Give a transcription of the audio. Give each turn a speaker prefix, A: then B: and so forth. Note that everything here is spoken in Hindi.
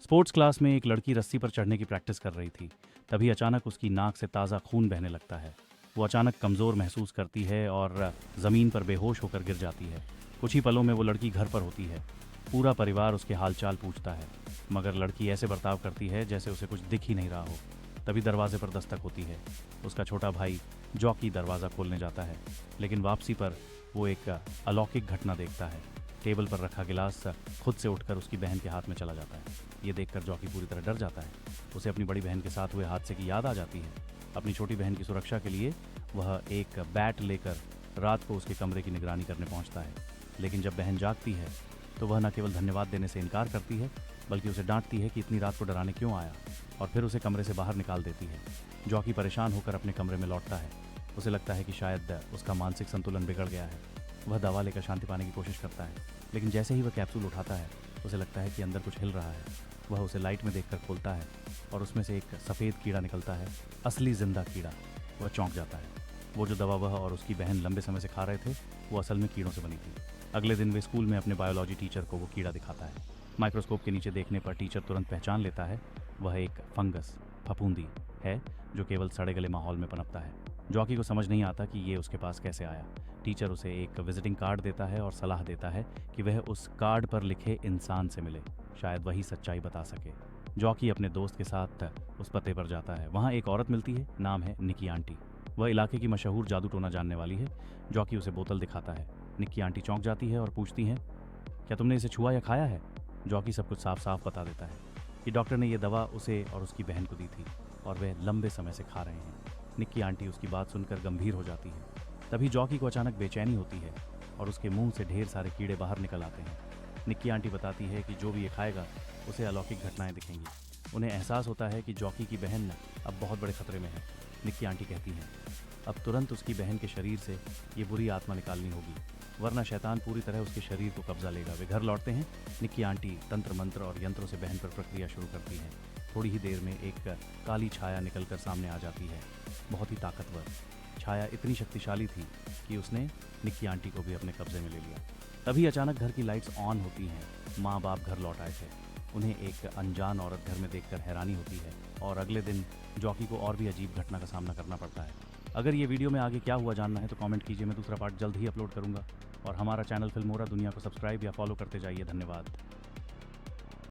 A: स्पोर्ट्स क्लास में एक लड़की रस्सी पर चढ़ने की प्रैक्टिस कर रही थी। तभी अचानक उसकी नाक से ताज़ा खून बहने लगता है। वो अचानक कमज़ोर महसूस करती है और ज़मीन पर बेहोश होकर गिर जाती है। कुछ ही पलों में वो लड़की घर पर होती है। पूरा परिवार उसके हालचाल पूछता है, मगर लड़की ऐसे बर्ताव करती है जैसे उसे कुछ दिख ही नहीं रहा हो। तभी दरवाजे पर दस्तक होती है। उसका छोटा भाई जॉकी दरवाज़ा खोलने जाता है, लेकिन वापसी पर वो एक अलौकिक घटना देखता है। टेबल पर रखा गिलास खुद से उठकर उसकी बहन के हाथ में चला जाता है। ये देखकर जॉकी पूरी तरह डर जाता है। उसे अपनी बड़ी बहन के साथ हुए हादसे की याद आ जाती है। अपनी छोटी बहन की सुरक्षा के लिए वह एक बैट लेकर रात को उसके कमरे की निगरानी करने पहुंचता है। लेकिन जब बहन जागती है तो वह न केवल धन्यवाद देने से इनकार करती है, बल्कि उसे डांटती है कि इतनी रात को डराने क्यों आया, और फिर उसे कमरे से बाहर निकाल देती है। जॉकी परेशान होकर अपने कमरे में लौटता है। उसे लगता है कि शायद उसका मानसिक संतुलन बिगड़ गया है। वह दवा लेकर शांति पाने की कोशिश करता है, लेकिन जैसे ही वह कैप्सूल उठाता है उसे लगता है कि अंदर कुछ हिल रहा है। वह उसे लाइट में देखकर खोलता है और उसमें से एक सफ़ेद कीड़ा निकलता है, असली जिंदा कीड़ा। वह चौंक जाता है। वो जो दवा वह और उसकी बहन लंबे समय से खा रहे थे वो असल में कीड़ों से बनी थी। अगले दिन वे स्कूल में अपने बायोलॉजी टीचर को वो कीड़ा दिखाता है। माइक्रोस्कोप के नीचे देखने पर टीचर तुरंत पहचान लेता है, वह एक फंगस फफूंदी है जो केवल सड़े गले माहौल में पनपता है। जॉकी को समझ नहीं आता कि ये उसके पास कैसे आया। टीचर उसे एक विजिटिंग कार्ड देता है और सलाह देता है कि वह उस कार्ड पर लिखे इंसान से मिले, शायद वही सच्चाई बता सके। जॉकी अपने दोस्त के साथ उस पते पर जाता है। वहाँ एक औरत मिलती है, नाम है निकी आंटी। वह इलाके की मशहूर जादू टोना जानने वाली है। जॉकी उसे बोतल दिखाता है। निकी आंटी चौंक जाती है और पूछती हैं, क्या तुमने इसे छुआ या खाया है? जॉकी सब कुछ साफ साफ बता देता है कि डॉक्टर ने यह दवा उसे और उसकी बहन को दी थी और वह लंबे समय से खा रहे हैं। निक्की आंटी उसकी बात सुनकर गंभीर हो जाती है। तभी जॉकी को अचानक बेचैनी होती है और उसके मुंह से ढेर सारे कीड़े बाहर निकल आते हैं। निक्की आंटी बताती है कि जो भी ये खाएगा उसे अलौकिक घटनाएं दिखेंगी। उन्हें एहसास होता है कि जॉकी की बहन अब बहुत बड़े खतरे में है। निक्की आंटी कहती हैं, अब तुरंत उसकी बहन के शरीर से ये बुरी आत्मा निकालनी होगी, वरना शैतान पूरी तरह उसके शरीर को कब्जा लेगा। वे घर लौटते हैं। निक्की आंटी तंत्र मंत्र और यंत्रों से बहन पर प्रक्रिया शुरू करती हैं। थोड़ी ही देर में एक काली छाया निकलकर सामने आ जाती है, बहुत ही ताकतवर। छाया इतनी शक्तिशाली थी कि उसने निक्की आंटी को भी अपने कब्जे में ले लिया। तभी अचानक घर की लाइट्स ऑन होती हैं। माँ बाप घर लौट आए थे। उन्हें एक अनजान औरत घर में देखकर हैरानी होती है और अगले दिन जॉकी को और भी अजीब घटना का सामना करना पड़ता है। अगर ये वीडियो में आगे क्या हुआ जानना है तो कमेंट कीजिए, मैं दूसरा पार्ट जल्द ही अपलोड करूंगा। और हमारा चैनल फिल्मोरा दुनिया को सब्सक्राइब या फॉलो करते जाइए। धन्यवाद।